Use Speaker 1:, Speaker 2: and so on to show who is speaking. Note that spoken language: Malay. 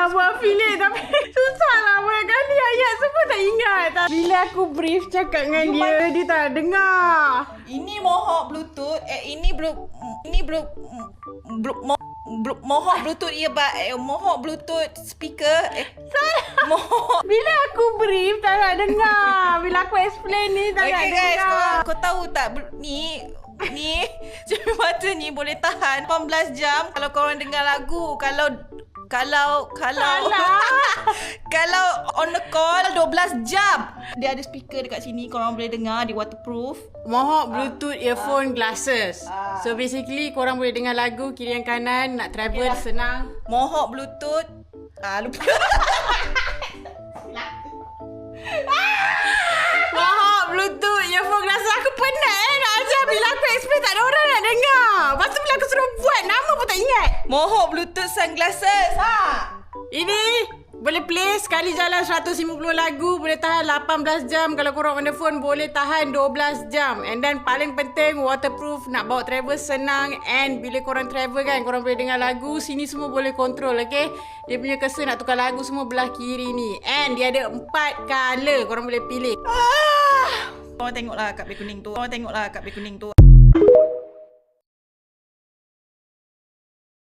Speaker 1: dah buat affiliate tapi susah lah banyak kali ayat semua tak ingat. Bila aku brief cakap dengan dia tak dengar.
Speaker 2: Ini mohok Bluetooth. Mohok Bluetooth earbud. Mohok Bluetooth speaker. Mohok.
Speaker 1: Bila aku brief tak nak dengar. Bila aku explain ni tak nak
Speaker 2: Okay guys,
Speaker 1: dengar.
Speaker 2: kau tahu tak ni cermin mata ni boleh tahan 18 jam kalau korang dengar lagu. Kalau kalau on the call 12 jam. Dia ada speaker dekat sini, korang boleh dengar, dia waterproof.
Speaker 1: Mohok Bluetooth earphone glasses. So basically korang boleh dengar lagu kiri dan kanan, nak travel senang.
Speaker 2: Mohok Bluetooth. Lupa.
Speaker 1: Mohok Bluetooth earphone glasses. Aku penat nak ajar. Bila aku explain tak ada orang nak dengar. Lepas tu bila aku suruh buat, nama pun tak ingat.
Speaker 2: Mohok Bluetooth sunglasses.
Speaker 1: Ini boleh play sekali jalan 150 lagu, boleh tahan 18 jam. Kalau korang on the phone boleh tahan 12 jam. And then paling penting waterproof, nak bawa travel senang. And bila korang travel kan, korang boleh dengar lagu, sini semua boleh control, okay? Dia punya cursor nak tukar lagu semua belah kiri ni. And dia ada 4 color, korang boleh pilih.
Speaker 2: Korang tengoklah kat beg kuning tu.